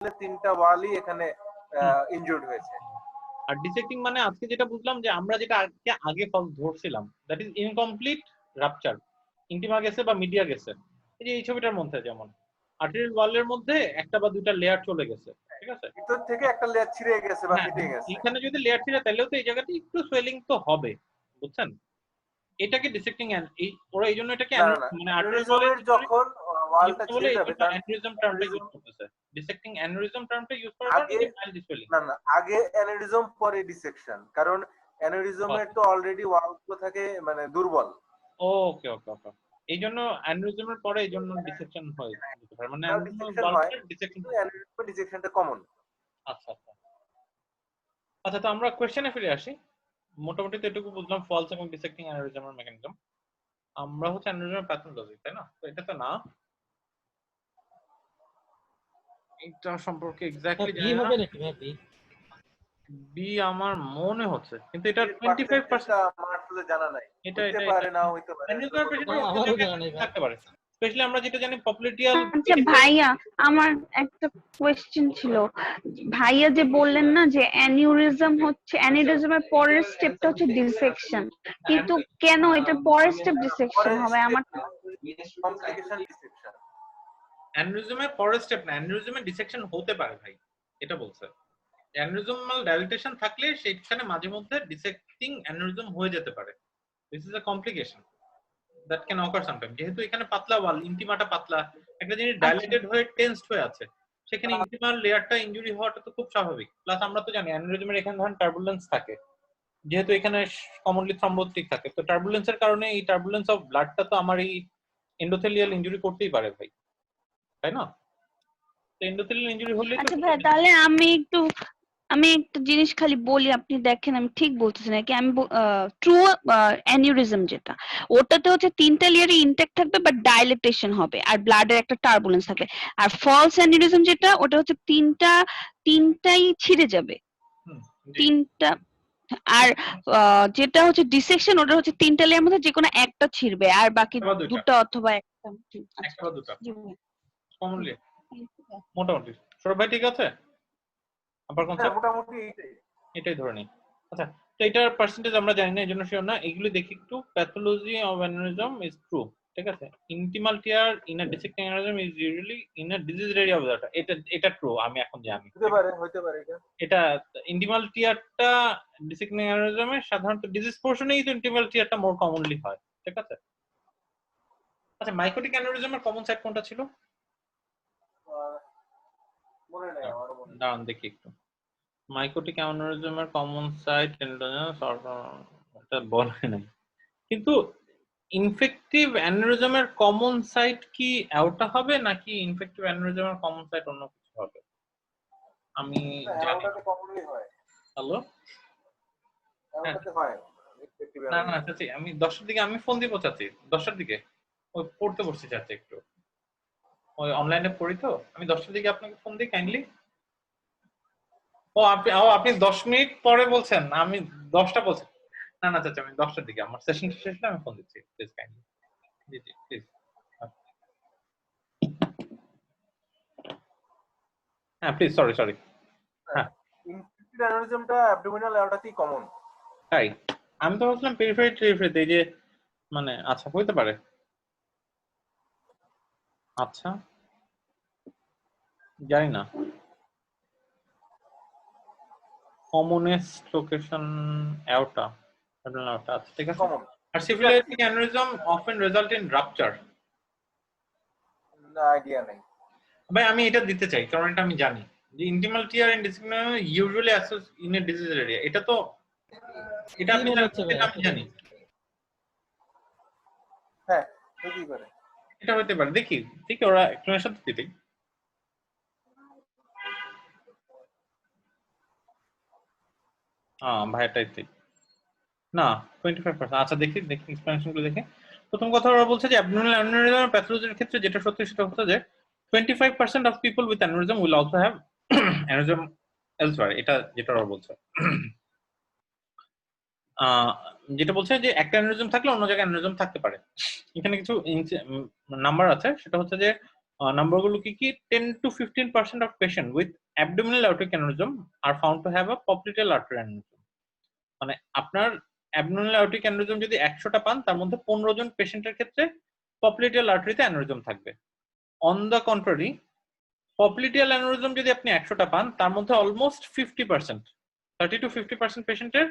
তিনটা ওয়ালই এখানে ইনজুর্ড হয়েছে। আর ডিসেক্টিং মানে আজকে যেটা বুঝলাম যে আমরা যেটা আগে ফলস ধরছিলাম, that is incomplete rupture, intima গেছে বা মিডিয়া গেছে। এই যে এই ছবিটার মধ্যে যেমন আর্টেরিয়াল ওয়ালের মধ্যে একটা বা দুইটা লেয়ার চলে গেছে, ঠিক আছে, ভিতর থেকে একটা লেয়ার ছিঁড়ে গেছে বা ফেটে গেছে। এখানে যদি লেয়ার ছিঁড়ে তাহলেও তো এই জায়গাটা একটু সোয়েলিং তো হবে, বুঝছেন? এটাকে ডিসেক্টিং ওরা এই জন্য এটাকে মানে আর্টেরিয়াল ওয়ালের যখন ওয়ালটা বলে ছিঁড়ে এই যাবে জন্য অ্যানিউরিজম টার্মটা ইউজ করতেছে। ডিসেক্টিং অ্যানিউরিজম টার্মটা ইউজ করার কারণে যে মাইল্ড সোয়েলিং। না আগে অ্যানিউরিজম পরে ডিসেকশন, কারণ অ্যানিউরিজমের তো অলরেডি ওয়ালগুলো থাকে মানে দুর্বল। ওকে ওকে ওকে, এই জন্য অ্যানিউরিজমের পরে এই জন্য ডিসেকশন হয় যেতে পারে, মানে ডিসেকশনটা কমন। আচ্ছা আচ্ছা আচ্ছা, তো আমরা কোশ্চেনে ফিরে আসি। মোটামুটি তো এটুকু বুঝলাম ফলস এবং ডিসেক্টিং অ্যানিউরিজমের মেকানিজম। আমরা হচ্ছে অ্যানিউরিজমের প্যাথোলজি, তাই না? তো এটা তো না, এটা সম্পর্কে এক্স্যাক্টলি জানি না। হবে নাকি ভাই? বি আমার মনে হচ্ছে, কিন্তু এটা 25% আমার আসলে জানা নাই। এটা হতে পারে না হইতে পারে। আমারও জানা নাই ভাই। থাকতে পারে। স্পেশালি আমরা যেটা জানি পপুলেটিয়াল। আচ্ছা ভাইয়া, আমার একটা কোয়েশ্চেন ছিল। ভাইয়া যে বললেন না যে অ্যানিউরিজম হচ্ছে, অ্যানিউরিজমের পরের স্টেপটা হচ্ছে ডিসেকশন, কিন্তু কেন এটা পরের স্টেপ ডিসেকশন হবে? আমার কমপ্লিকেশন ডিসেকশন। অ্যানিউরিজমের পরের স্টেপ না, অ্যানিউরিজমের ডিসেকশন হতে পারে ভাই, এটা বলছে। অ্যানিউরিজমাল ডাইলেটেশন থাকলে সেখানে মাঝে মধ্যে ডিসেক্টিং অ্যানিউরিজম হয়ে যেতে পারে। This is a complication that can ochre sometime. যেহেতু এখানে পাতলা ওয়াল, ইন্টিমাটা পাতলা, একটা জিনিস ডাইলেটেড হয়ে টেন্সড হয়ে আছে, সেখানে ইন্টিমার লেয়ারটা ইনজুরি হওয়াটা তো খুব স্বাভাবিক। প্লাস আমরা তো জানি অ্যানিউরিজমের এখানে ধরেন টার্বুলেন্স থাকে, যেহেতু এখানে কমনলি থ্রম্বোটিক থাকে, তো টার্বুলেন্সের কারণে এই টার্বুলেন্স অফ ব্লাডটা তো আমার এই এন্ডোথেলিয়াল ইনজুরি করতেই পারে ভাই, তাই না? তো এন্ডোথেলিয়াল ইনজুরি হলে আচ্ছা ভাইয়া, তাহলে আমি একটা জিনিস খালি বলি, আপনি দেখেন আমি ঠিক বলতেছি নাকি। আমি ট্রু অ্যানিউরিজম যেটা, ওটাতে হচ্ছে তিনটা লেয়ারই ইনটেক্ট থাকবে বাট ডাইলেটেশন হবে আর ব্লাডের একটা টার্বুলেন্স থাকবে। আর ফলস অ্যানিউরিজম যেটা, ওটা হচ্ছে তিনটাই ছিঁড়ে যাবে, তিনটা। আর যেটা হচ্ছে ডিসেকশন, ওটা হচ্ছে তিনটা লেয়ার মধ্যে যে কোনো একটা ছিঁড়বে আর বাকি দুটো অথবা একটা। একটা বা দুটো কমনলি মোটামুটি। সৌরভ ভাই ঠিক আছে? আবার কনসেপ্ট মোটামুটি এটাই ধরে নিই। আচ্ছা, তো এটার পার্সেন্টেজ আমরা জানি না, এজন্য শিওর না। এগুলো দেখি একটু। Pathology of aneurysm is true, ঠিক আছে। Intimal tear in a dissecting aneurysm is usually in a disease area of that. এটা ট্রু, আমি এখন জানি। হতে পারে এটা ইন্টিমাল টিয়ারটা ডিসেক্টিং অ্যানিউরিজমে সাধারণত ডিজিজ পোরশনেই তো ইন্টিমাল টিয়ারটা মোর কমনলি হয়, ঠিক আছে। আচ্ছা, মাইকোটিক অ্যানিউরিজমের কমন সাইট কোনটা ছিল? মনে নাই আমার। দাঁড়ান দেখি একটু। মাইকোটিক অ্যানিউরিজমের কমন সাইট এটা বলে নাই, কিন্তু ইনফেক্টিভ অ্যানিউরিজমের কমন সাইট কি ওটা হবে নাকি ইনফেক্টিভ অ্যানিউরিজমের কমন সাইট অন্য কিছু হবে? আমি জানি না। হ্যালো, না না চাচি, আমি 10টার দিকে আমি ফোন দিব চাচি, 10টার দিকে ওই পড়তে বসছি চাচি, একটু ওই অনলাইনে পড়ি তো। আমি 10টার দিকে আপনাকে ফোন দিই কাইন্ডলি। আপনি 10 মিনিট পরে বলছেন, আমি 10টা বলছি। না না চাচা, আমি 10টার দিকে আমার সেশনটা শেষ হলে আমি ফোন দিচ্ছি, please kindly. G G please. হ্যাঁ প্লিজ, সরি। হ্যাঁ, ইনফেক্টিভ অ্যানিউরিজমটা অ্যাবডোমিনাল এওটাতেই কমন। তাই আমি তো ভাবছিলাম পেরিফেরিতে, এই যে মানে আচ্ছা হইতে পারে। আচ্ছা জানি না। কমনেস্ট লোকেশন এওটা, আচ্ছা ঠিক আছে। আর syphilitic aneurysm often result in rupture. না আইডিয়া নাই ভাই, আমি এটা দিতে চাই কারণ এটা আমি জানি যে intimal tear and dissection usually অ্যাসোস ইন এ ডিজিজ এরিয়া। এটা তো এটা আমি জানি। হ্যাঁ হতেই পারে, এটা হতে পারে। দেখি ওরা এক্সপ্লেনেশন দিতে। ভাই এটাই ঠিক না, 25%। আচ্ছা দেখি এক্সপ্লেনেশন গুলো দেখি। প্রথম কথা ওরা বলছে যে অ্যাবডোমিনাল অ্যানিউরিজম প্যাথোলজির ক্ষেত্রে যেটা সত্যি সেটা হচ্ছে যে 25% of people with aneurysm will also have aneurysm elsewhere. এটা যেটা ওরা বলছে। যেটা বলছে যে একটা অ্যানিউরিজম থাকলে অন্য জায়গায় অ্যানিউরিজম থাকতে পারে। এখানে কিছু নাম্বার আছে, সেটা হচ্ছে যে নাম্বারগুলো কি 10 to 15% of patient with abdominal aortic aneurysm are found to have a popliteal artery aneurysm. মানে আপনার abdominal aortic aneurysm যদি 100টা পান তার মধ্যে 15 জন পেশেন্টের ক্ষেত্রে popliteal artery-তে aneurysm থাকবে। On the contrary popliteal aneurysm যদি আপনি 100টা পান তার মধ্যে অলমোস্ট 50% 30 to 50% পেশেন্টের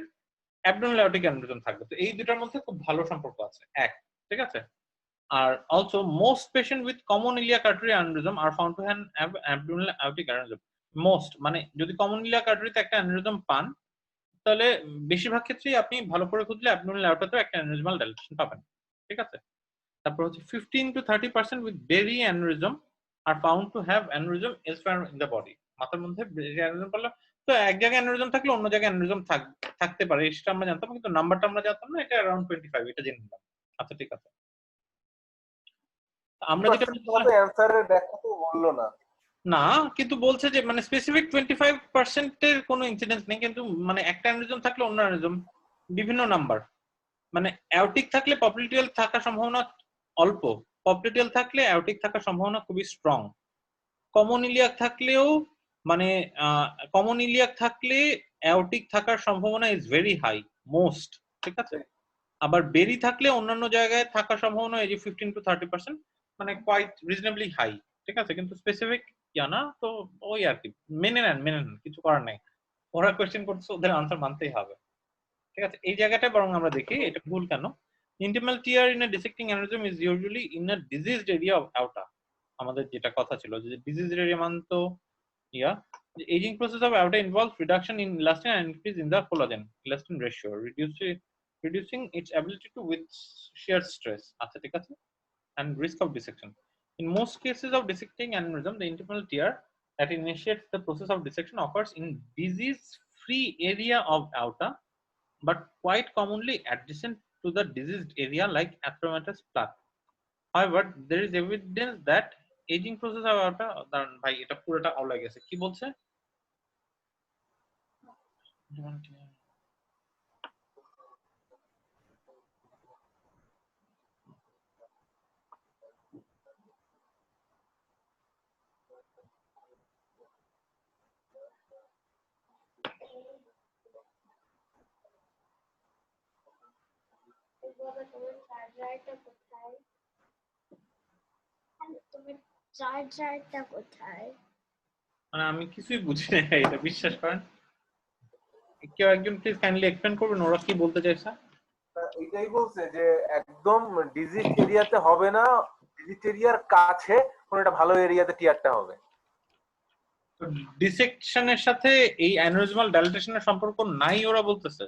abdominal aortic aneurysm থাকবে। তো এই দুটার মধ্যে খুব ভালো সম্পর্ক আছে এক, ঠিক আছে। আর also most patient with common iliac artery aneurysm are found to have abdominal aortic aneurysm. most মানে যদি common iliac artery তে একটা aneurysm পান তাহলে বেশিরভাগ ক্ষেত্রেই আপনি ভালো করে খুঁজলে abdominal aortaতেও একটা aneurysmal dilatation পাবেন, ঠিক আছে। তারপর হচ্ছে 15 to 30% with berry aneurysm are found to have aneurysm elsewhere in the body. মাথার মধ্যে berry aneurysm পারলে তো এক জায়গায় aneurysm থাকলে অন্য জায়গায় aneurysm থাকতে পারে, সেটা আমরা জানতাম, কিন্তু নাম্বারটা আমরা জানতাম না, এটা अराउंड 25 এটা জেনে নিলাম। আচ্ছা ঠিক আছে, আমরা যেটা অ্যানসারের ব্যাখ্যা তো বললো না। না, কিন্তু বলছে যে মানে স্পেসিফিক 25% এর কোনো ইনসিডেন্স নেই, কিন্তু মানে একটা অ্যানিউরিজম থাকলে অন্য অ্যানিউরিজম বিভিন্ন নাম্বার, মানে অ্যাওটিক থাকলে পপলিটিয়াল থাকার সম্ভাবনা অল্প, পপলিটিয়াল থাকলে অ্যাওটিক থাকার সম্ভাবনা খুবই স্ট্রং, কমন ইলিয়াক থাকলেও মানে কমন ইলিয়াক থাকলে অ্যাওটিক থাকার সম্ভাবনা ইজ ভেরি হাই মোস্ট, ঠিক আছে। আবার বেরি থাকলে অন্যান্য জায়গায় থাকার সম্ভাবনা এই যে 15 to 30%, মানে কোয়াইট রিজনেবলি হাই, ঠিক আছে। কিন্তু স্পেসিফিক জানা তো ওই আর কি, মেনে নেন, কিছু করার নাই, ওরা কোয়েশ্চেন করছে, ওদের আনসার মানতেই হবে, ঠিক আছে। এই জায়গাটা বরং আমরা দেখি এটা ভুল কেন। Intimal tear in a dissecting aneurysm is usually in a diseased area of aorta. আমাদের যেটা কথা ছিল যে ডিজিজড এরিয়া মান তো ইয়া, the aging process of aorta involves reduction in elastin and increase in the collagen elastin ratio, reducing its ability to withstand shear stress, আচ্ছা ঠিক আছে, and risk of dissection. In most cases of dissecting aneurysm, the intimal tear that initiates the process of dissection occurs in disease-free area of aorta, but quite commonly adjacent to the diseased area like atheromatous plaque. However, there is evidence that aging process of aorta, দাঁড়ান ভাই এটা পুরোটা আউলা গেছে, কি বলছে? মানে আমি কিছুই বুঝি না এটা, বিশ্বাস করেন। কেউ একজন প্লিজ কাইন্ডলি এক্সপ্লেইন করবেন ওরা কি বলতে চাইছে? এটাই বলছে যে একদম ডিজিজ এরিয়াতে হবে না, ডিজিজ এরিয়ার কাছে কোন একটা ভালো এরিয়াতে টিয়ারটা হবে। ডিসেকশনের সাথে এই অ্যানিউরিজমাল ডাইলেটেশনের সম্পর্ক নাই ওরা বলতেছে?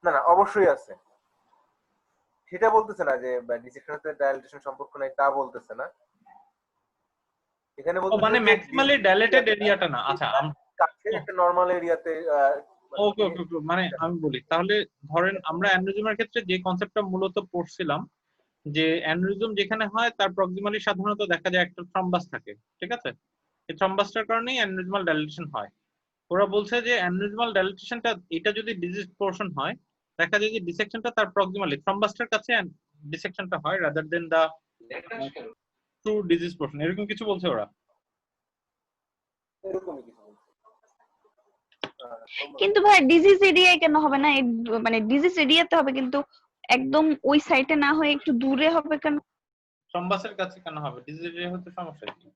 না অবশ্যই আছে, সেটা বলতেছে না যে ডিসেকশনের সাথে ডাইলেটেশন সম্পর্ক নাই, তা বলতেছে না। এখানে বলতেছে মানে ম্যাক্সিমালি ডাইলেটেড এরিয়াটা না, আচ্ছা কাছে একটা নরমাল এরিয়াতে। ওকে, মানে আমি বলি তাহলে, ধরেন আমরা অ্যানিউরিজমের ক্ষেত্রে যে কনসেপ্টটা মূলত পড়ছিলাম যে অ্যানিউরিজম যেখানে হয় তার প্রক্সিমালি সাধারণত দেখা যায় একটা থ্রম্বাস থাকে, ঠিক আছে। এই থ্রম্বাসটার কারণেই অ্যানিউরিজমাল ডাইলেটেশন হয়। ওরা বলছে যে অ্যানিউরিজমাল ডাইলেটেশনটা এটা যদি ডিজিজ পোরশন হয়, দেখা যায় যে ডিসেকশনটা তার প্রক্সিমালি থ্রম্বাসটার কাছে ডিসেকশনটা হয় রাদার দেন দা ট্রু ডিজিজ পোরশন, এরকম কিছু বলছে ওরা। এরকমই কিছু বলছে। কিন্তু ভাই ডিজিজ এরিয়ায় কেন হবে না? মানে ডিজিজ এরিয়াতে হবে, কিন্তু একদম ওই সাইটে না হয়ে একটু দূরে হবে কেন? থ্রম্বাসের কাছে কেন হবে? ডিজিজ এরিয়া হতে সমস্যা কি?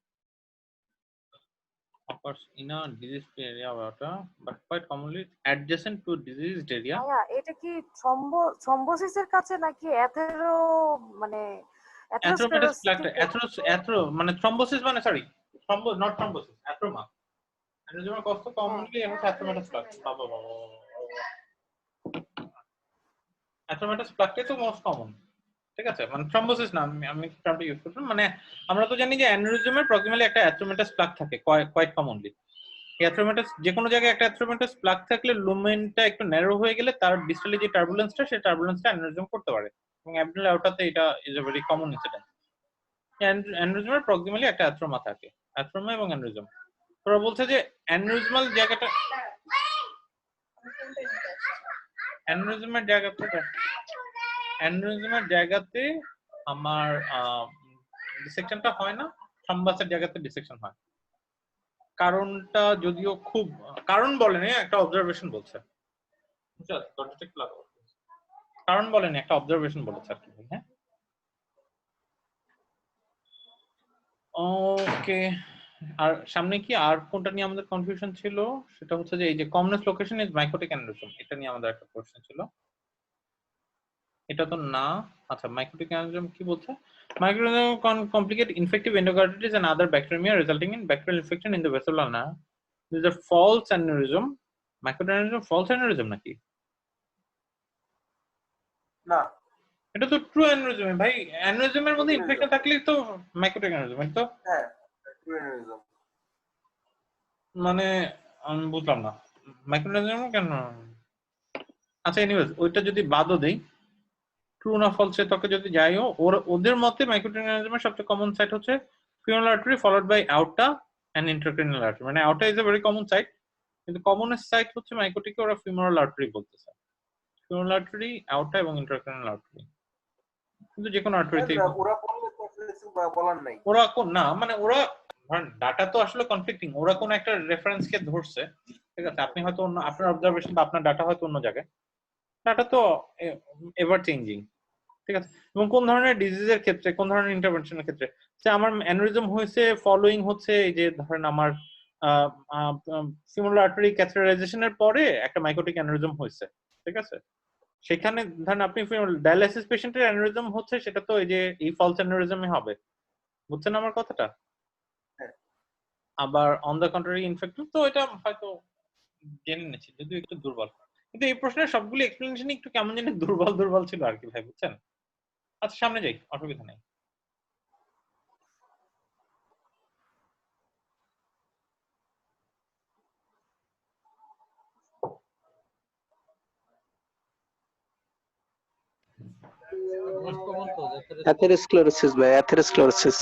occurs in a diseased area of aorta but quite commonly adjacent to diseased area. ভাইয়া এটা কি থ্রম্বোসিসের কাছে নাকি অ্যাথেরো মানে atheromatous plaque, athero মানে থ্রম্বোসিস মানে সরি নট থ্রম্বোসিস, অ্যাথ্রোমা। অ্যানিউরিজমের কষ্ট কমনলি হচ্ছে atheromatous plaque। বাবা atheromatous plaque তো মোস্ট কমন, ঠিক আছে। মানে থ্রম্বোসিস না, আমি টার্মটা ইউজ করছি, মানে আমরা তো জানি যে অ্যানিউরিজমের প্রক্সিমালি একটা atheromatous plaque থাকে কোয়াইট কমনলি। অ্যাথ্রোমাটাস যে কোনো জায়গায় একটা অ্যাথ্রোমাটাস প্লাগ থাকলে লুমেনটা একটু ন্যারো হয়ে গেলে তার ডিস্টালি যে টার্বুলেন্সটা সেই টার্বুলেন্সটা অ্যানিউরিজম করতে পারে, এবং অ্যাবডোমিনাল আউটাতে এটা is a very common incident. অ্যানিউরিজমের প্রক্সিমালি একটা অ্যাথ্রোমা থাকে, অ্যাথ্রোমা এবং অ্যানিউরিজম। ওরা বলছে যে অ্যানিউরিজমাল জায়গাটা অ্যানিউরিজমের জায়গাতে আমার ডিসেকশনটা হয় না, থ্রম্বাসের জায়গাতে ডিসেকশন হয়। কারণটা যদিও খুব কারণ বলেনি, একটা অবজারভেশন বলছে। বুঝছো, দরজাটা একটু লাগাও। কারণ বলেনি, একটা অবজারভেশন বলেছে আর কি। হ্যাঁ, ওকে। আর সামনে কি আর কোনটা নিয়ে আমাদের কনফিউশন ছিল? সেটা হচ্ছে যে এই যে কমনেস লোকেশন ইজ মাইকোটিক অ্যানিউরিজম, এটা নিয়ে আমাদের একটা প্রশ্ন ছিল। এটা তো না। আচ্ছা, মাইকোটিক অ্যানিউরিজম কি বলছে? Microorganism can complicate infective endocarditis and other bacteremia, resulting in bacterial infection in the vessel ulna. This is a false aneurysm. Microtic aneurysm false aneurysm নাকি? না, এটা তো ট্রু অ্যানিউরিজম ভাই। অ্যানিউরিজমের মধ্যে Aneurysm। ইনফেকশন থাকলেই তো মাইকোটিক অ্যানিউরিজম। তো হ্যাঁ, aneurysm। মানে আমি বুঝলাম না মাইক্রোটিক অ্যানিউরিজম কেন। আচ্ছা, এনিওয়েজ ওইটা যদি বাদও দেই, ট্রু না ফলস এর তকে যদি যাইও, ওদের মতে মাইক্রোটিক অ্যানিউরিজমের সবচেয়ে কমন সাইট হচ্ছে femoral artery followed by aorta and intracranial artery. মানে aorta is a very common site, কিন্তু কমনেস্ট সাইট হচ্ছে মাইকোটিকে ওরা ফিউমারাল আর্টারি বলতেছে। ফিউমারাল আর্টারি, আউটা এবং ইন্ট্রাক্রেনিয়াল আর্টারি, কিন্তু যে কোনো আর্টারিতেই ওরা বললে তো আসলে কিছু বলার নাই। ওরা না, মানে ওরা ডাটা তো আসলে কনফ্লিক্টিং। ওরা কোন একটা রেফারেন্স কে ধরছে, ঠিক আছে? আপনি হয়তো অন্য আপনার অবজারভেশন বা আপনার ডাটা হয়তো অন্য জায়গায়, ডাটা তো এভার চেঞ্জিং, ঠিক আছে? এবং কোন ধরনের ডিজিজের ক্ষেত্রে, কোন ধরনের ইন্টারভেনশনের ক্ষেত্রে, যে আমার অ্যানিউরিজম হয়েছে ফলোইং হচ্ছে এই যে ধরেন আমার ফিউমারাল আর্টারি ক্যাথেটারাইজেশনের পরে একটা মাইকোটিক অ্যানিউরিজম হয়েছে, ঠিক আছে? সেখানে ধরেন আপনি ডায়ালাইসিস পেশেন্টের অ্যানিউরিজম হচ্ছে, সেটা তো এই যে এই ফলস অ্যানিউরিজমই হবে। বুঝছেন আমার কথাটা? হ্যাঁ। আবার অন দ্য কন্ট্রারি ইনফেক্টিভ তো এটা হয়তো জেনে নিচ্ছি, যদিও একটু দুর্বল। কিন্তু এই প্রশ্নের সবগুলো এক্সপ্লেনেশন একটু কেমন জানি দুর্বল দুর্বল ছিল আর কি ভাই, বুঝছেন? আচ্ছা, সামনে যাই, অসুবিধা নেই। মোস্ট কমন তো অ্যাথেরোস্ক্লেরোসিস ভাই, অ্যাথেরোস্ক্লেরোসিস।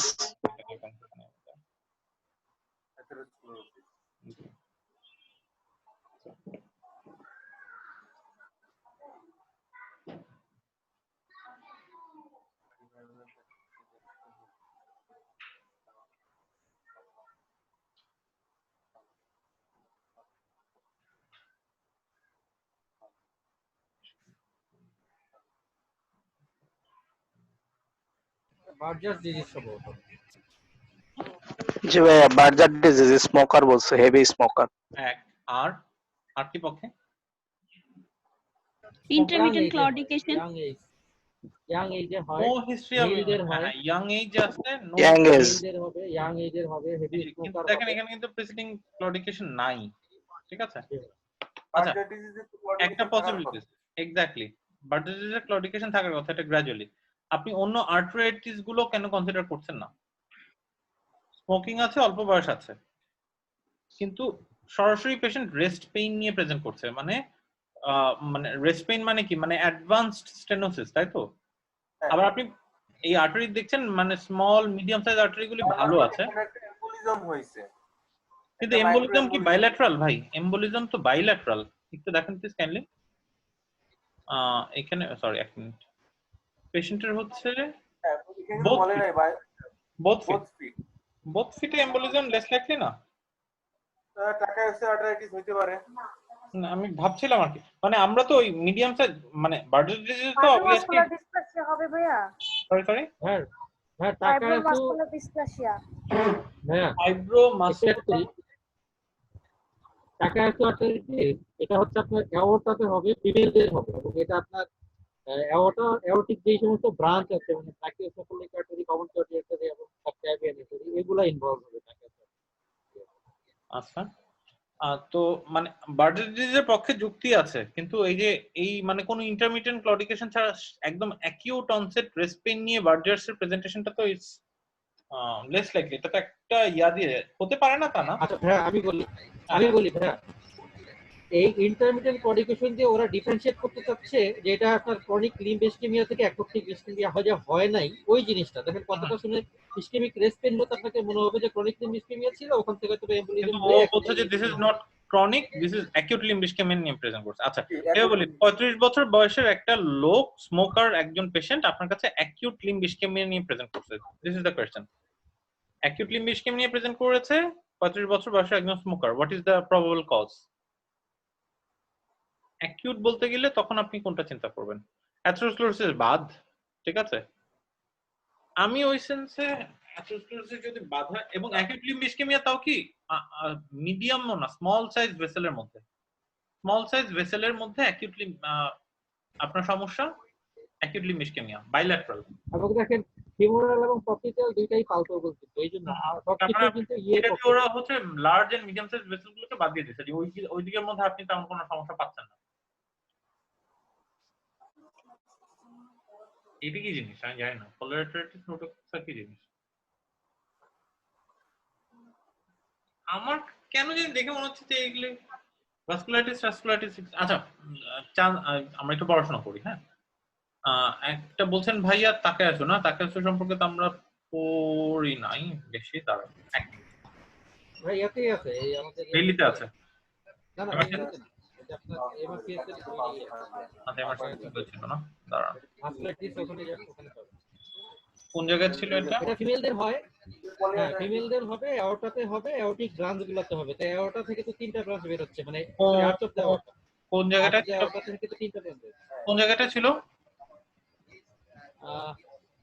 বার্জার ডিজিজ সম্ভবত। জি ভাইয়া, বার্জার ডিজিজ, স্মোকার বলছে, হেভি স্মোকার। এক আর আর কি পক্ষে? Intermittent claudication. ইয়াং এজে হয়, নো হিস্ট্রি অফ মেলদের হয়, ইয়াং এজ আছে, নো ইয়াং এজ। মেলদের হবে, ইয়াং এজের হবে, হেভি কিন্তু স্মোকার দেখেন হবে। এখানে কিন্তু প্রিসিডিং ক্লডিকেশন নাই, ঠিক আছে? আচ্ছা, একটা পসিবিলিটি এক্স্যাক্টলি বার্জার ডিজিজের ক্লডিকেশন থাকার কথা, এটা গ্র্যাজুয়ালি। আপনি অন্য আর্টারাইটিস গুলো কেন কনসিডার করছেন না? স্মোকিং আছে, অল্প বয়স আছে, কিন্তু সরাসরি পেশেন্ট রেস্ট পেইন নিয়ে প্রেজেন্ট করছে। মানে মানে রেস্ট পেইন মানে কি, মানে অ্যাডভান্সড স্টেনোসিস, তাই তো? আবার আপনি এই আর্টারি দেখছেন, মানে স্মল মিডিয়াম সাইজ আর্টারি গুলি ভালো আছে, এম্বোলিজম হইছে। কিন্তু এম্বোলিজম কি বাইল্যাটারাল ভাই? এম্বোলিজম তো বাইল্যাটারাল। একটু দেখেন প্লিজ কাইন্ডলি। এখানে সরি, এক মিনিট। পেশেন্টের হচ্ছে বলে নাই ভাই, both both feet. feet। Both ফিটে এম্বোলিজম লেস লাইকলি না? টাকা হচ্ছে আর্টারাইটিস হইতে পারে। না, আমি ভাবছিলাম আর কি, মানে আমরা তো ওই মিডিয়াম সাইজ, মানে বার্জার ডিজিজ তো অবভিয়াসলি। ফাইব্রোমাসকুলার ডিসপ্লাসিয়া হবে ভাইয়া। সরি হ্যাঁ হ্যাঁ, টাকা একটু ফাইব্রোমাসকুলার ডিসপ্লাসিয়া। হ্যাঁ ফাইব্রো মাসকুলার। টাকা একটু আর্টারিটিস, এটা হচ্ছে আপনার অ্যাওর্টাতে হবে, ফিমেলদের হবে, এবং এটা আপনার অ্যাওর্টিক যে সমস্ত ব্রাঞ্চ আছে, মানে ট্রাকিওসেফালিক আর্টারি, কমন কার্ডিয়াক আর্টারি এবং সাবক্লাভিয়ান আর্টারি, এগুলা ইনভলভ হবে টাকাতে। আচ্ছা, তো মানে বার্জার ডিজিজের পক্ষে যুক্তি আছে, কিন্তু এই যে এই মানে কোন ইন্টারমিটেন্ট ক্লডিকেশন ছাড়া একদম অ্যাকিউট অনসেট রেস্ট পেইন নিয়ে বার্জার্স এর প্রেজেন্টেশনটা তো ইটস লেস লাইকলি। এটা তো একটা ইয়া দিয়ে হতে পারে না, তা না? আচ্ছা ভাইয়া, আমি বলি ভাইয়া, এই ইন্টারমিটেন্ট ক্লডিকেশন দিয়ে ওরা ডিফারেন্সিয়েট করতে চাচ্ছে যে এটা আপনার ক্রনিক লিম্ব ইসকেমিয়া থেকে অ্যাকুটিক ইসকেমিয়া হয় নাই, ওই জিনিসটা দেখেন। কথাটা শুনে ইসকেমিক রেস্ট পেইন হলে আপনাকে মনে হবে যে ক্রনিক লিম্ব ইসকেমিয়া ছিল, ওখান থেকে তো এম্বোলিজম কিন্তু ও হয়ে বলছে যে this is not chronic, this is acute limb ischaemia নিয়ে প্রেজেন্ট করছে। আচ্ছা, এও বলি 35 বছর বয়সের একটা লোক, স্মোকার একজন পেশেন্ট আপনার কাছে অ্যাকিউট লিম্ব ইসকেমিয়া নিয়ে প্রেজেন্ট করছে। This is the question. Acute limb ischaemia present করেছে 35 বছর বয়সে একজন smoker. What is the probable cause? Acute বলতে গেলে তখন আপনি কোনটা চিন্তা করবেন? অ্যাথেরোস্ক্লেরোসিস বাদ, ঠিক আছে? আমি ওই সেন্সে অ্যাথেরোস্ক্লেরোসিস যদি বাদ হয় এবং অ্যাকিউট লিম্ব ইসকেমিয়া তাও কি মিডিয়ামও না, স্মল সাইজ ভেসেলের মধ্যে, স্মল সাইজ ভেসেলের মধ্যে অ্যাকিউট লিম্ব আপনার সমস্যা অ্যাকিউট লিম্ব ইসকেমিয়া বাইল্যাটারাল। এবং দেখেন ফিমোরাল এবং পপিটাল দুইটাই পালপেবল কিন্তু এইজন্য সবকিছু কিন্তু এটা কি ওরা হচ্ছে লার্জ এন্ড মিডিয়াম সাইজ ভেসেলগুলোকে বাদ দিয়ে দিয়েছে, যে ওই দিকের মধ্যে আপনি তেমন কোনো সমস্যা পাচ্ছেন না। এটা কি জিনিস আমি জানি না, কোলারেটারাইটিস নোটোকসা কি জিনিস? আমার কেন জানি দেখে মনে হচ্ছে যে এইগুলো ভাস্কুলাইটিস। আচ্ছা আমরা একটু পড়াশোনা করি, হ্যাঁ। একটা বলছেন ভাইয়া তাকায়াসু না, তাকায়াসু সম্পর্কে তো আমরা পড়ি নাই বেশি, তারা ভাই ইয়াতেই আছে, এই আমাদের দিল্লিতে আছে। না না এবার ইয়াতে না, এটা আপনার এমআরপিএস এর বইয়ে আচ্ছা আমার সাথে ছিল না, দাঁড়ান ভাস্কুলাইটিস ওখানে ওখানে পাবে। কোন জায়গায় ছিল এটা? এটা ফিমেলদের হয়, হ্যাঁ ফিমেলদের হবে, অ্যাওর্টাতে হবে, অ্যাওর্টিক গ্ল্যান্ড গুলোতে হবে। তো অ্যাওর্টা থেকে তো তিনটা ব্রাঞ্চ বের হচ্ছে, মানে আর্চ অফ দ্য অ্যাওর্টা, কোন জায়গাটা ছিল? অ্যাওর্টা থেকে তো তিনটা ব্রাঞ্চ বের হচ্ছে। কোন জায়গাটা ছিল?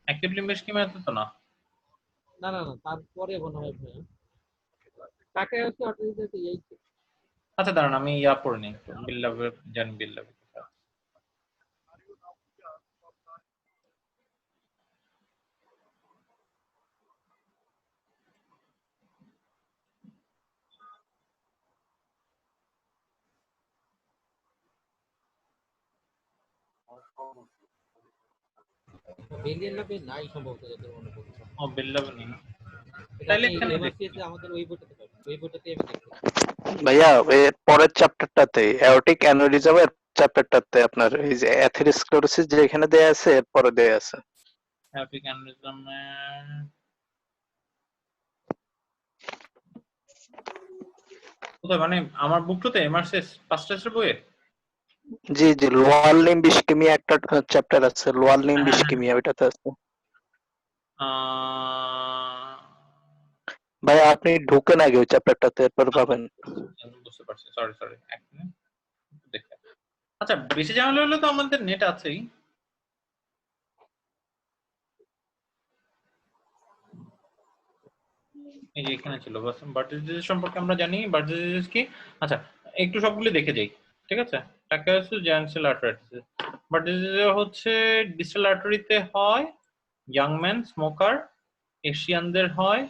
অ্যাক্টিভ লিম্ব ইসকেমিয়াতে তো না। না না না, তারপরে মনে হয় ভাইয়া টাকায় হচ্ছে অটোরিজাতে এই আচ্ছা দাঁড়ান আমি ইয়া পড়ে নিই, বিল্লাভের জান বিল্লাভ। বিলিয়ন লাভে নাই সম্ভবত যত মনে পড়ছে। ও বিল্লাভ নেই না, এটা তাইলে আপনি এখানে এমআরপিএস এ আমাদের ওই বইটাতে পাবেন, ওই বইটাতে আমি দেখছি। ভাইয়া এর পরের চ্যাপ্টারটাতে অ্যাওর্টিক অ্যানিউরিজমের চ্যাপ্টারটাতে আপনার এই যে অ্যাথেরোস্ক্লেরোসিস যেখানে দেয়া আছে এর পরে দেয়া আছে। অ্যাপিক অ্যানিউরিজমে কোথায়, মানে আমার বুকটাতে এমআরসিএস 5 টেস্টের বইয়ে? জি জি, লোয়ার লিম্ব ইসকেমিয়া একটা চ্যাপ্টার আছে, লোয়ার লিম্ব ইসকেমিয়া ওইটাতে আছে। ভাইয়া আপনি ঢুকেন আগে ওই চ্যাপ্টারটাতে, এরপর পাবেন। বুঝতে পারছি, সরি এক মিনিট দেখে। আচ্ছা বেশি ঝামেলা হলে তো আমাদের নেট আছেই। এই যে এখানে ছিল বার্থ ডিজিজ সম্পর্কে আমরা জানি, বার্থ ডিজিজ কি। আচ্ছা একটু সবগুলো দেখে যাই, ঠিক আছে। টাকাসু জ্যানসেল আর্টারাইটিস বার্থ ডিজিজ হচ্ছে ডিস্টাল আর্টারিতে হয়, ইয়াং ম্যান স্মোকার, এশিয়ানদের হয়,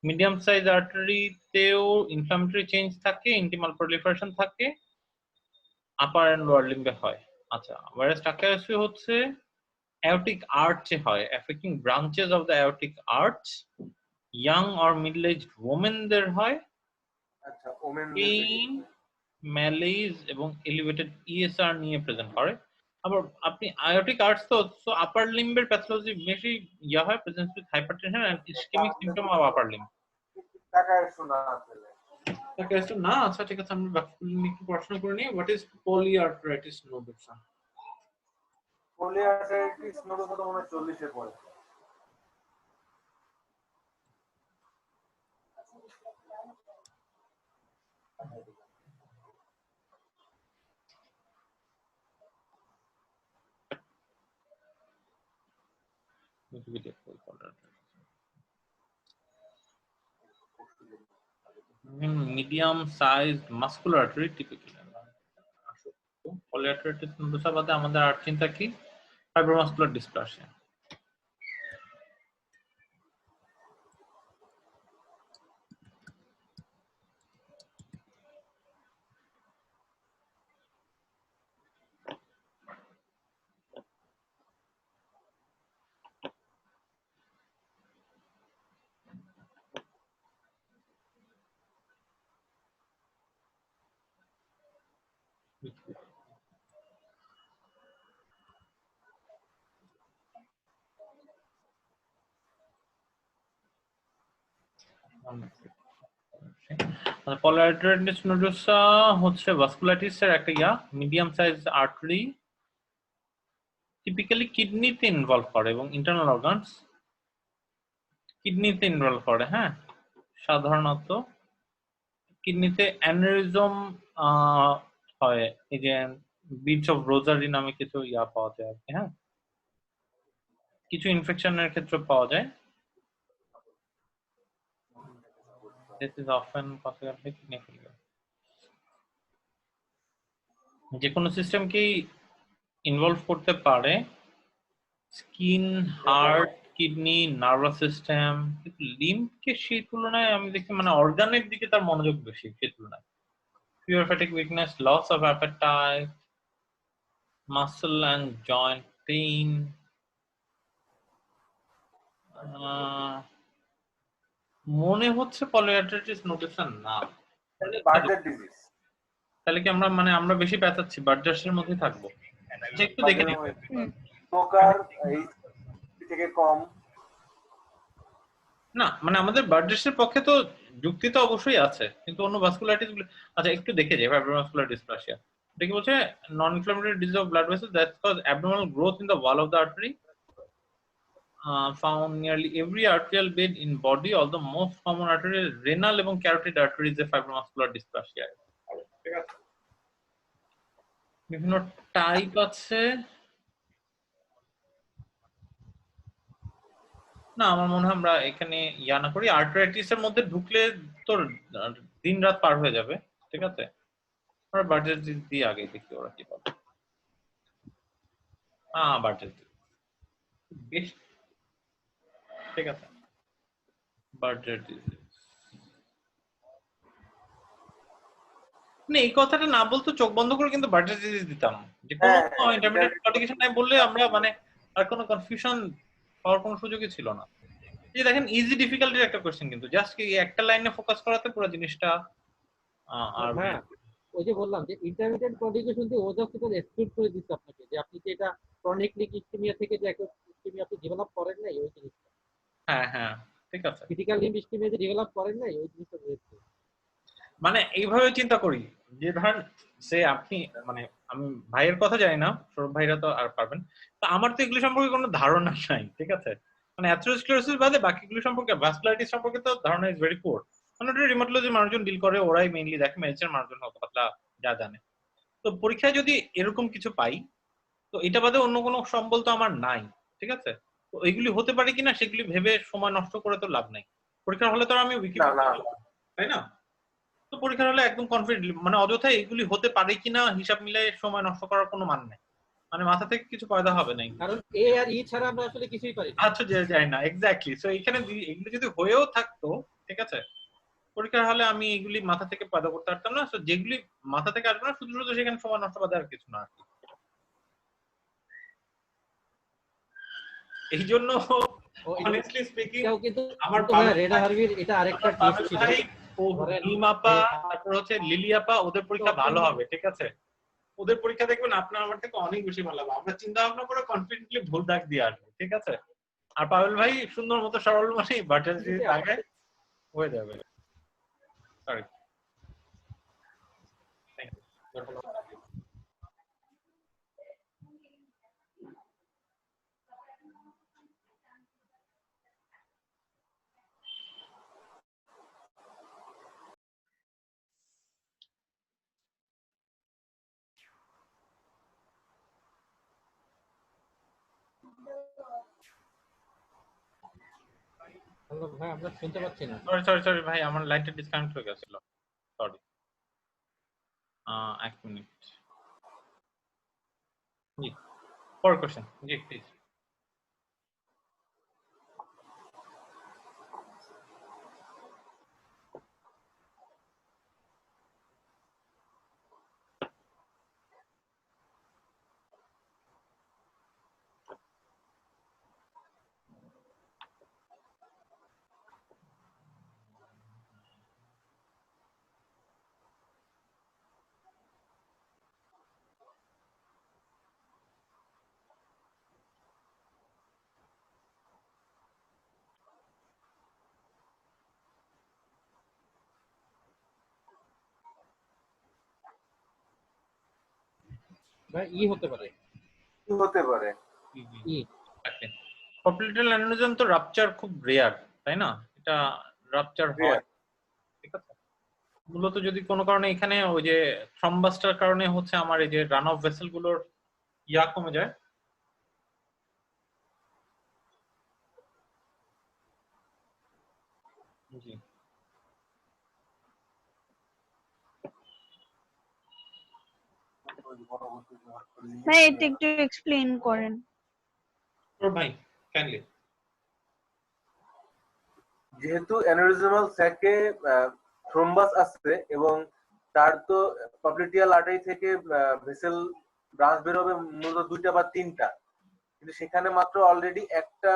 মিডিয়াম সাইজ আর্টারিতেও ইনফ্লামেটরি চেঞ্জ থাকে, ইন্টিমাল প্রলিফারেশন থাকে, আপার এন্ড লোয়ার লিম্বে হয়। আচ্ছা ওয়ারাস টাকাসু হচ্ছে aortic arch হয়, affecting branches of the aortic arch, young or middle aged women দের হয়, আচ্ছা ওমেন পেইন ম্যালেজ এবং এলিভেটেড ইএসআর নিয়ে প্রেজেন্ট করে। আবার আপনি আয়োটিক আর্চ তো আপার লিম্বের প্যাথোলজি বেশি ইয়া হয়, presence with hypertension and ischaemic symptom of upper limb. টাকায় শোনা আছে তাকে একটু না, আচ্ছা ঠিক আছে আমরা একটু পড়াশোনা করে নিই। What is polyarteritis nodosa? Polyarteritis nodosa তো মনে হয় 40 এ পড়ে। Medium size muscular artery typically. Polyarteritis nodosa বাদে আমাদের আর চিন্তা কি? Fibromuscular dysplasia. পলিআর্টারাইটিস নোডোসা হচ্ছে ভাস্কুলাইটিসের একটা ইয়া, মিডিয়াম সাইজ আর্টারি, টিপিক্যালি কিডনিতে ইনভলভ করে এবং ইন্টারনাল অর্গানস কিডনিতে ইনভলভ করে, হ্যাঁ। সাধারণত কিডনিতে অ্যানিউরিজম হয়, এই যে বিটস অফ রোজারি নামে কিছু পাওয়া যায় আর কি, হ্যাঁ, কিছু ইনফেকশনের ক্ষেত্রে পাওয়া যায়। This is often consequently kidney failure. যে কোনো সিস্টেমকেই ইনভলভ করতে পারে, skin, heart, kidney, nervous system, কিন্তু লিম্ফকে সেই তুলনায় আমি দেখি মানে অর্গানের দিকে তার মনোযোগ বেশি সেই তুলনায়। Fever, fatigue, weakness, loss of appetite, muscle and joint pain, মনে হচ্ছে পলিআর্টারিটিস নোটিশন না। বার্জার ডিজিজ, তাহলে কি আমরা মানে আমরা বেশি পেঁচাচ্ছি, বার্জার্সের মধ্যে থাকবো? আচ্ছা, একটু দেখে নিই। স্মোকার এই থেকে কম না মানে আমাদের বার্জার্সের পক্ষে তো যুক্তি তো অবশ্যই আছে, কিন্তু অন্য ভাস্কুলারিটিস গুলো আচ্ছা একটু দেখে যাই। ফাইব্রোভাস্কুলার ডিসপ্লাসিয়া এটা কি বলছে? Non inflammatory disease of blood vessels that cause abnormal growth in the wall of the artery found nearly every arterial bed in body, although most common artery renal এবং carotid arteries এ fibromuscular dysplasia। ঠিক আছে, বিভিন্ন type আছে। না আমার মনে হয় আমরা এখানে না করি, আর্টারাইটিস এর মধ্যে ঢুকলে তোর দিন রাত পার হয়ে যাবে। ঠিক আছে, আমরা বার্জার ডিজিজ দিয়ে আগে দেখি ওরা কি বলে। বার্জার ডিজিজ বেশ, ঠিক আছে, বার্জার ডিজিজ মানে এই কথাটা না বলতো চোখ বন্ধ করে কিন্তু বার্জার ডিজিজ দিতাম, যে কোনো ইন্টারমিডিয়েট কমপ্লিকেশন নাই বললে আমরা মানে আর কোনো কনফিউশন হওয়ার কোনো সুযোগই ছিল না। এই দেখেন ইজি ডিফিকাল্টির একটা কোশ্চেন, কিন্তু জাস্ট কি একটা লাইনে ফোকাস করাতে পুরো জিনিসটা আর হ্যাঁ, ওই যে বললাম যে ইন্টারমিডিয়েট কমপ্লিকেশন দিয়ে ও জাস্ট এটা এক্সক্লুড করে দিচ্ছে আপনাকে, যে আপনি যে এটা ক্রনিক লিক ইসকেমিয়া থেকে যে একটা ইসকেমিয়া আপনি ডেভেলপ করেন নাই ওই জিনিসটা। হ্যাঁ হ্যাঁ ঠিক আছে, ক্রিটিক্যাল লিম্ফ ইসকেমিয়া যে ডেভেলপ করেন নাই ওই জিনিসটা রয়েছে। মানে এইভাবে চিন্তা করি যে ধরেন সে আপনি মানে আমি ভাইয়ের কথা জানি না, সৌরভ ভাইরা তো আর পারবেন, তো আমার তো এগুলো সম্পর্কে কোনো ধারণা নাই। ঠিক আছে, মানে অ্যাথেরোস্ক্লেরোসিস বাদে বাকিগুলো সম্পর্কে, ভাস্কুলারিটিস সম্পর্কে তো ধারণা ইজ ভেরি পুয়ার। মানে ওটা রিমোটলজি মানুষজন ডিল করে, ওরাই মেইনলি দেখে, মেডিসিন মানুষজন হয়তো পাতলা যা জানে। তো পরীক্ষায় যদি এরকম কিছু পাই, তো এটা বাদে অন্য কোনো সম্বল তো আমার নাই। ঠিক আছে, তো এগুলি হতে পারে কিনা সেগুলি ভেবে সময় নষ্ট করে তো লাভ নাই। পরীক্ষার হলে তো আর আমি উইকিপিডিয়া, তাই না? তো পরীক্ষার হলে একদম কনফিডেন্ট, মানে অযথা এগুলি হতে পারে কিনা হিসাব মিলে সময় নষ্ট করার কোনো মান নেই, মানে মাথা থেকে কিছু পয়দা হবে না, কারণ এ আর ই ছাড়া আমরা আসলে কিছুই পারি না। আচ্ছা যে যায় না এক্স্যাক্টলি। সো এখানে এগুলি যদি হয়েও থাকতো, ঠিক আছে, পরীক্ষার হলে আমি এগুলি মাথা থেকে পয়দা করতে পারতাম না। সো যেগুলি মাথা থেকে আসবে না শুধু শুধু সেখানে সময় নষ্ট বাদে আর কিছু না আর কি। এই জন্য অনেস্টলি স্পিকিং কিন্তু আমার রেডা হার্ভির এটা আরেকটা টেস্ট ছিল। তারপর হচ্ছে লিলি আপা, ওদের পরীক্ষা ভালো হবে। ঠিক আছে, ওদের পরীক্ষা দেখবেন আপনার আমার থেকে অনেক বেশি ভালো হবে। আমরা চিন্তা ভাবনা করে কনফিডেন্টলি ভুল দাগ দিয়ে আসবো। ঠিক আছে, আর পাবেল ভাই সুন্দর মতো সরল মানে বাটার দিয়ে আগে হয়ে যাবে। সরি, হ্যালো ভাই, আমরা শুনতে পাচ্ছি না। সরি ভাই, আমার লাইনটা ডিসকানেক্ট হয়ে গেছিল, সরি। এক মিনিট, জি পরের কোশ্চেন, জি প্লিজ। ভাই ই হতে পারে, কি হতে পারে? ই পপুলেটাল অ্যানিউরিজম তো রাপচার খুব রেয়ার, তাই না? এটা রাপচার হয় মূলত যদি কোনো কারণে এখানে ওই যে থ্রম্বাসটার কারণে হচ্ছে আমার এই যে রান অফ ভেসেল গুলোর ইয়া কমে যায়, জি ভাই এটা একটু এক্সপ্লেইন করেন। ভাই কাইন্ডলি। যেহেতু অ্যানিউরিজমাল স্যাকে থ্রোম্বাস আছে এবং তার তো পপলিটিয়াল আর্টারি থেকে ভেসেল ব্রাঞ্চ বেরোবে মূলত 2টা বা 3টা, কিন্তু সেখানে মাত্র অলরেডি একটা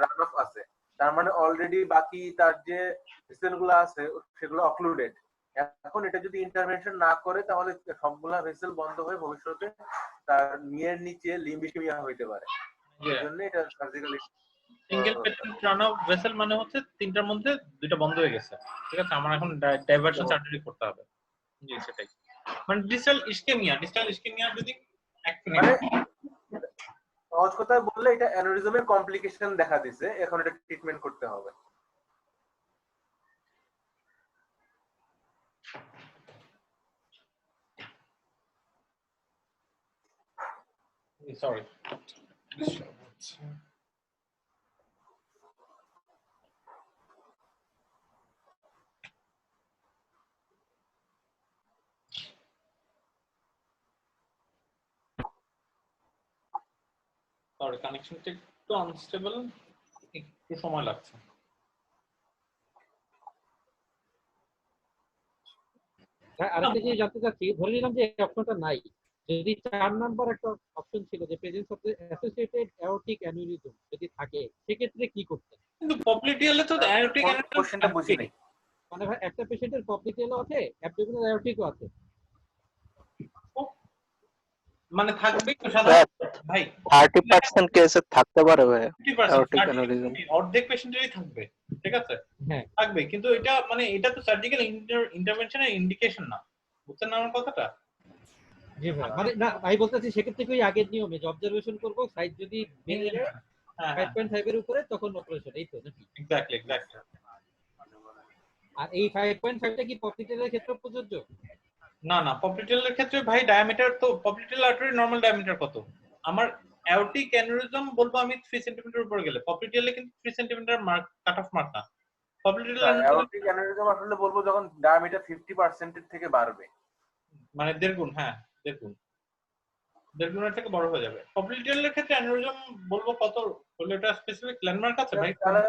রান অফ আছে। তার মানে অলরেডি বাকি তার যে ভেসেল গুলো আছে সেগুলো অক্লুডেড। এখন এটা যদি ইন্টারভেনশন না করে তাহলে সবগুলা ভেসেল বন্ধ হয়ে ভবিষ্যতে তার নিয়ের নিচে লিম্ব ইস্কেমিয়া হইতে পারে। এই জন্য এটা surgically single patent run of vessel মানে হচ্ছে 3টার মধ্যে 2টা বন্ধ হয়ে গেছে, ঠিক আছে, আমার এখন ডাইভারশন সার্জারি করতে হবে। জি সেটাই, মানে ডিস্টাল ইসকেমিয়া যদি মানে সহজ কথায় বললে এটা অ্যানিউরিজমের কমপ্লিকেশন দেখা দিছে, এখন এটা ট্রিটমেন্ট করতে হবে। সরি কানেকশনটা একটু আনস্টেবল, একটু সময় লাগছে। আরেকটা জিনিস জানতে চাচ্ছি, ধরে নিলাম যে অপশনটা নাই, যদি 4 নাম্বার একটা অপশন ছিল যে presence of the associated aortic aneurysm যদি থাকে, সেক্ষেত্রে কি করতেন? কিন্তু পপলিটিয়ালে তো অ্যারোটিক কোশ্চেনটা বুঝি নাই। মানে ভাই একটা পেশেন্টের পপলিটিয়ালও আছে, অ্যাবডোমিনাল অ্যাওরটিকও আছে, মানে থাকবে তো সাধারণত ভাই 30% কেসে থাকতে পারে ভাই 50%, অ্যাওরটিক অ্যানিউরিজম। অর্ধেক পেশেন্টেরই থাকবে, ঠিক আছে, হ্যাঁ থাকবে, কিন্তু এটা মানে এটা তো সার্জিক্যাল ইন্টারভেনশনের ইন্ডিকেশন না, বুঝছেন না আমার কথাটা? জি ভাই, মানে না আমি বলতেছি সেক্ষেত্রে কি ওই আগের নিয়মে যে অবজারভেশন করব, সাইজ যদি ভেঙে যায় হ্যাঁ 5.5 এর উপরে তখন অপারেশন, এই তো নাকি? এক্স্যাক্টলি। আর এই 5.5টা কি পপলিটিয়ালের ক্ষেত্রে প্রযোজ্য? না পপলিটিয়ালের ক্ষেত্রে ভাই ডায়ামিটার তো পপলিটিয়াল আর্টারি নরমাল ডায়ামিটার কত? আমার অ্যাওরটিক অ্যানিউরিজম বলবো আমি 3 সেন্টিমিটার উপরে গেলে, পপলিটিয়ালে কিন্তু 3 centimetre mark cut off mark না। পপলিটিয়াল অ্যাওরটিক অ্যানিউরিজম আসলে বলবো যখন ডায়ামিটার 50% এর থেকে বাড়বে, মানে 1.5 গুণ, হ্যাঁ 1.5 গুণ, 1.5 গুণের থেকে বড় হয়ে যাবে। পপলিটিয়ালের ক্ষেত্রে অ্যানিউরিজম বলবো কত হলে এটা স্পেসিফিক ল্যান্ডমার্ক আছে ভাই? তাহলে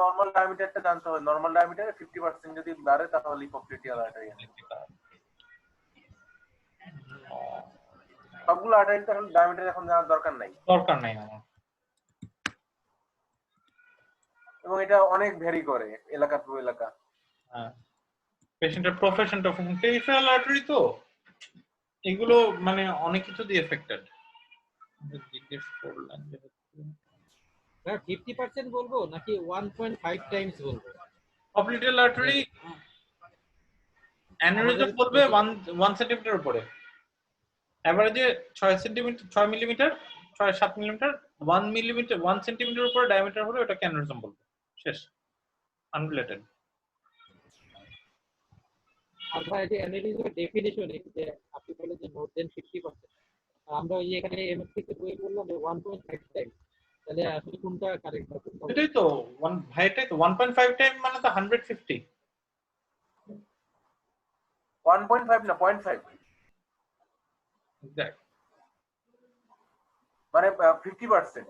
নরমাল ডায়ামিটারটা জানতে হবে। নরমাল ডায়ামিটারে 50% যদি বাড়ে তাহলে পপলিটিয়াল আর্টারি। সবগুলো আর্টারি তাহলে ডায়ামিটার এখন জানার দরকার নাই আমার। এবং এটা অনেক ভ্যারি করে এলাকা টু এলাকা। হ্যাঁ পেশেন্টের প্রফেশন পেরিফেরাল আর্টারি তো এগুলো মানে অনেক কিছু দিয়ে এফেক্টেড। জিজ্ঞেস করলেন যে 50% বলবো নাকি 1.5 টাইমস বলবো? পপলিটিয়াল আর্টারি অ্যানিউরিজম বলবে 1 সেন্টিমিটার উপরে, এভারেজে 6 centimetre 6 millimetre 6-7 millimetre 1 millimetre 1 centimetre উপরে ডায়ামিটার হলে ওটা অ্যানিউরিজম বলবে, শেষ, আনরিলেটেড। আর ভাই যে অ্যানালিসিসের ডেফিনিশন যে আপনি বলেন যে মোর দেন 50%, আমরা ওই এখানে এমএসসি তে বই বললাম যে 1.5 টাইম, তাহলে আসলে কোনটা কারেক্ট হবে? এটাই তো ভাইটাই তো 1.5 টাইম মানে তো 150। 1.5 না 0.5, এক্স্যাক্ট মানে 50%।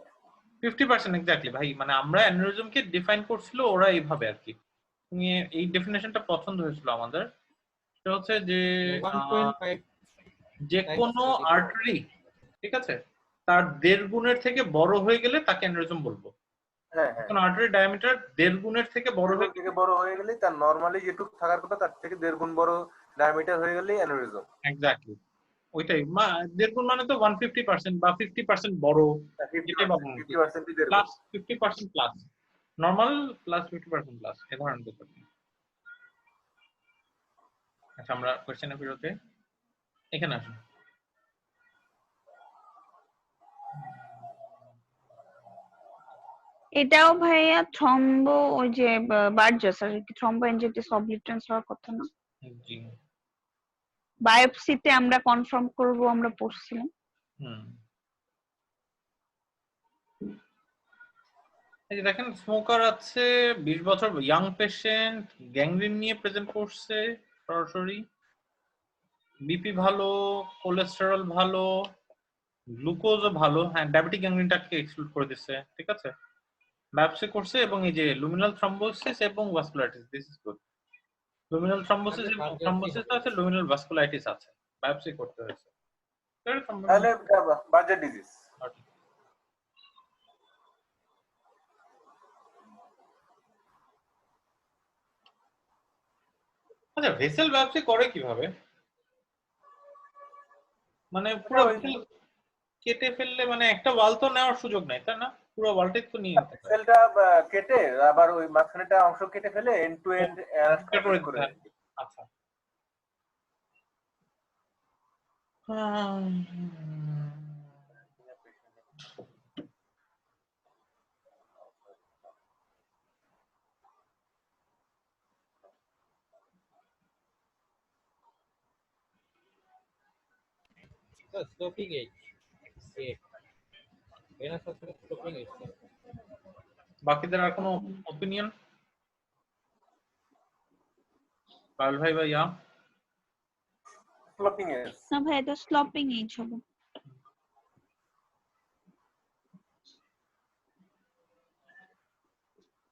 50% এক্স্যাক্টলি ভাই, মানে আমরা অ্যানিউরিজমকে ডিফাইন করছিল ওরা এইভাবে আর কি, এই ডেফিনেশনটা পছন্দ হয়েছিল আমাদের। সেটা হচ্ছে যে 1.5 যে কোনো আর্টারি, ঠিক আছে, তার 1.5 গুণের থেকে বড় হয়ে গেলে তাকে অ্যানিউরিজম বলবো। হ্যাঁ হ্যাঁ, কোন আর্টারি ডায়ামিটার 1.5 গুণের থেকে বড় হয়ে থেকে বড় হয়ে গেলে তার নরমালি যেটুকু থাকার কথা তার থেকে 1.5 গুণ বড় ডায়ামিটার হয়ে গেলেই অ্যানিউরিজম। এক্স্যাক্টলি ওইটাই 1.5 গুণ মানে তো 150% বা 50% বড়, যেটাই বলুন 50% plus 50% plus normal plus 50% plus এ ধরনের ব্যাপার। আচ্ছা আমরা কোশ্চেনের বিরতে এখানে আসুন। এটাও ভাইয়া থ্রম্বো ওই যে বার্জাস আর কি থ্রম্বো এনজেটিস অবলিটারেন্স হওয়ার কথা না? জি। বায়োপসিতে আমরা কনফার্ম করব, আমরা পড়ছিলাম। হুম। এই যে দেখেন স্মোকার আছে 20 বছর, ইয়াং পেশেন্ট, গ্যাংগ্রিন নিয়ে প্রেজেন্ট করছে সরাসরি, বিপি ভালো, কোলেস্টেরল ভালো, গ্লুকোজও ভালো, হ্যাঁ ডায়াবেটিক গ্যাংগ্রিনটাকে এক্সক্লুড করে দিচ্ছে, ঠিক আছে। বায়োপসি করছে এবং এই যে লুমিনাল থ্রম্বোসিস এবং vasculitis, this is good. Luminal thrombosis এবং থ্রম্বোসিস আছে, লুমিনাল ভাস্কুলাইটিস আছে, বায়োপসি করতে হয়েছে। তাহলে বার্জার ডিজিজ। আচ্ছা ভেসেল বায়োপসি করে কিভাবে? মানে পুরো ভেসেল কেটে ফেললে মানে একটা ওয়াল তো নেওয়ার সুযোগ নাই, তাই না? পুরো ওয়ালটাই তো নিয়ে নিতে হবে। সেলটা কেটে আবার ওই মাঝখানেটা অংশ কেটে ফেলে এন্ড টু এন্ড করে দিতে। আচ্ছা। Sloping edge, venous sloping edge. বাকিদের আর কোনো অপিনিয়ন? পারুল ভাই ভাইয়া? Sloping edge. না ভাই, এটা স্লপিং এজ হবে।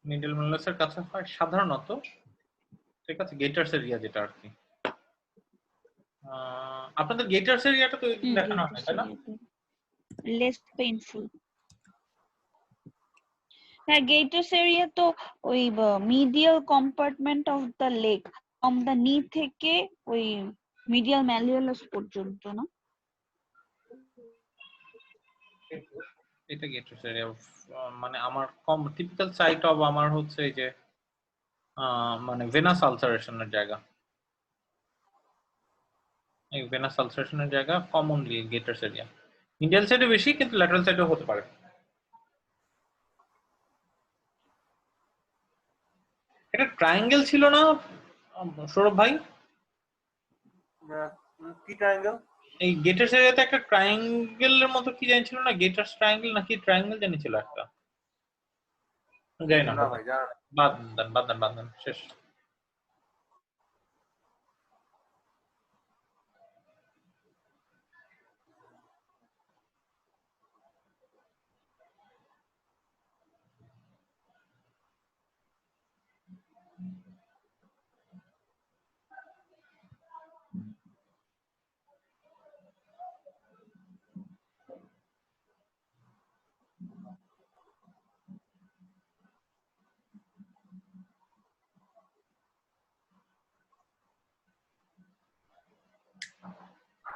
মিডল মেলাসের কাছে হয় সাধারণত, ঠিক আছে, গেটার্স এরিয়া যেটা আর কি। আপনাদের গেটার্স এরিয়াটা তো দেখানো হয় তাই না? Less painful. হ্যাঁ, গেটার্স এরিয়া তো ওই medial compartment of the leg, from the নি থেকে ওই মিডিয়াল ম্যালিওলাস পর্যন্ত, না? এটা গেটার্স এরিয়া, মানে আমার কম টিপিক্যাল সাইট অফ আমার হচ্ছে এই যে মানে ভেনাস আলসারেশনের জায়গা, এই ভেনাস আলসারেশনের জায়গা কমনলি গেটার্স এরিয়া। মিডিয়াল সাইডে বেশি, কিন্তু ল্যাটারাল সাইডেও হতে পারে। এটা ট্রায়াঙ্গেল ছিল না সৌরভ ভাই? কি ট্রায়াঙ্গেল? এই গেটার্স এরিয়াতে একটা ট্রায়াঙ্গেলের মতো কি জানি ছিল না, গেটার্স ট্রায়াঙ্গেল নাকি ট্রায়াঙ্গেল জানি ছিল একটা, জানি না। না ভাই জানা নাই। বাদ দেন শেষ।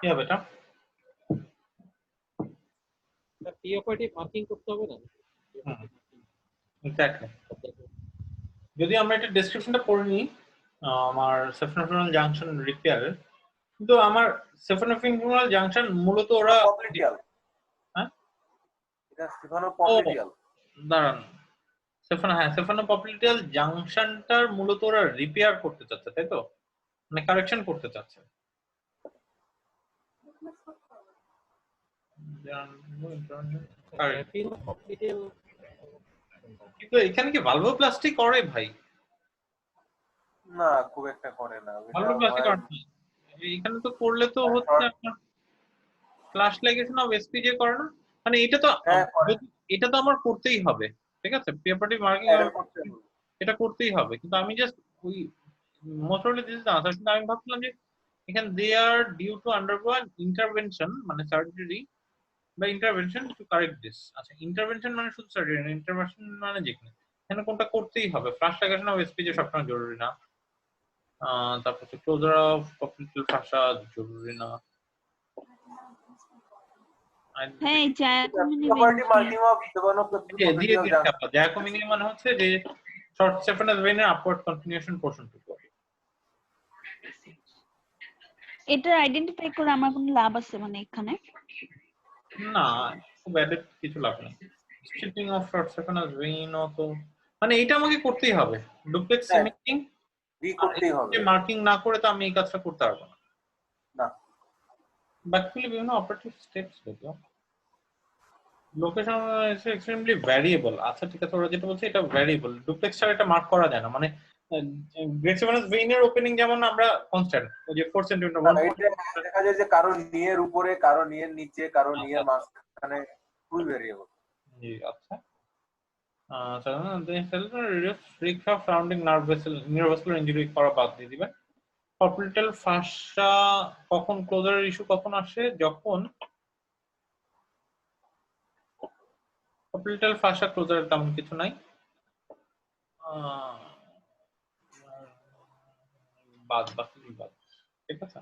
কি হবে এটা? পিওপাইটিভ মার্কিং করতে হবে না? এক্স্যাক্টলি। যদি আমরা এটা ডেসক্রিপশনটা পড়ে নিই, আমার সেফনোফেনল জাংশন রিপেয়ারের, কিন্তু আমার সেফনোফেনল জাংশন মূলত ওরা পপলিটিয়াল। হ্যাঁ, এটা স্টেফানোপপ্লিটিয়াল। দাঁড়ান, সেফনোপপ্লিটিয়াল জাংশনটার মূলত ওরা রিপেয়ার করতে চাচ্ছে, তাই তো? মানে কারেকশন করতে চাচ্ছে। কিন্তু এখানে কি ভালভোপ্লাস্টি করে ভাই? না, খুব একটা করে না। ভালভোপ্লাস্টি করে না। এখানে তো করলে তো হচ্ছে আপনার ফ্ল্যাশ লাইগেশন অফ এসপিজে করে না, মানে এটা তো আমার করতেই হবে, ঠিক আছে, পিওপাইটিভ মার্কিং এটা করতেই হবে। কিন্তু আমি জাস্ট ওই most probably this is the answer, কিন্তু আমি ভাবছিলাম যে এখানে they are due to undergo an intervention, মানে সার্জারি বা ইন্টারভেনশন টু কারেক্ট দিস। আচ্ছা, ইন্টারভেনশন মানে শুধু সার্জারি না, ইন্টারভেনশন মানে যেখানে এখানে কোনটা করতেই হবে। ফ্ল্যাশ লাইগেশন অফ এসপিজে সবসময় জরুরি না, তারপর হচ্ছে ক্লোজার অফ পপলিটিয়াল ফাসা জরুরি না। হ্যাঁ, জায়াকোমিনি মানে হচ্ছে যে শর্ট সেফানাস ভেইনের আপওয়ার্ড কন্টিনিউশন পোরশনটুকু। এটা আইডেন্টিফাই করে আমার কোনো লাভ আছে মানে এখানে? না, খুব অ্যাডেড কিছু লাভ নেই। স্ট্রিপিং অফ শর্ট সেফানাস ভেইন তো মানে এটা আমাকে করতেই হবে। ডুপ্লেক্স ইমেজিং রি করতেই হবে মার্কিং না করে তো আমি এই কাজটা করতে পারবো না। না বাকিগুলি বিভিন্ন অপারেটিভ স্টেপস দেখো। Location is extremely variable. আচ্ছা ঠিক আছে, ওরা যেটা বলছে এটা ভ্যারিয়েবল। ডুপ্লেক্স ছাড়া এটা মার্ক করা যায় না, মানে গ্রেট সেভেন্স ভেইনের ওপেনিং যেমন আমরা কনস্ট্যান্ট ওই যে 4 সেন্টিমিটার না, এটা দেখা যায় যে কারো নিয়ের উপরে, কারো নিয়ের নিচে, কারো নিয়ের মাঝখানে, ফুল ভেরিয়েবল। জি আচ্ছা। Risk of surrounding neurovascular injury করা বাদ দিয়ে দিবেন। অরবিটাল ফাসা কখন ক্লোজারের ইস্যু কখন আসে? যখন অরবিটাল ফাসা ক্লোজারের তেমন কিছু নাই, বাদ বাকি বাদ, ঠিক আছে।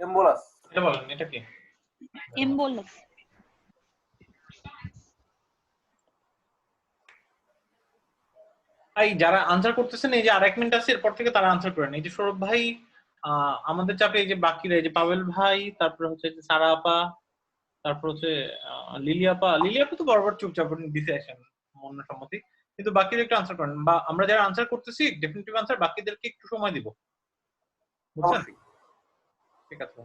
এমবোলাস এটা বলেন, এটা কি? এমবোলাস। এই যারা আনসার করতেছেন, এই যে আরেক মিনিট আছে, এরপর থেকে তারা আনসার করেন। এই যে সৌরভ ভাই, আমাদের চাপে এই যে বাকিরা, এই যে পাবেল ভাই, তারপর হচ্ছে যে সারা আপা, তারপর হচ্ছে লিলিয়াপা তো বরাবর চুপচাপ দিতে আসেন মন সম্মতি, কিন্তু বাকিদের একটু আনসার করেন, বা আমরা যারা আনসার করতেছি ডেফিনিটিভ আনসার, বাকিদেরকে একটু সময় দিব, বুঝছেন? ঠিক আছে।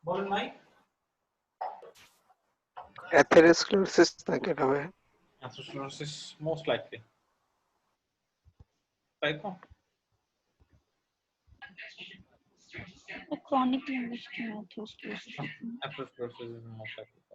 বলেন ভাই। অ্যাথেরোস্ক্লেরোসিস নাকি এটা হবে? অ্যাথেরোস্ক্লেরোসিস মোস্ট লাইকলি, তাই তো? Chronic limb ischemia, atherosclerosis. Atherosclerosis is most likely.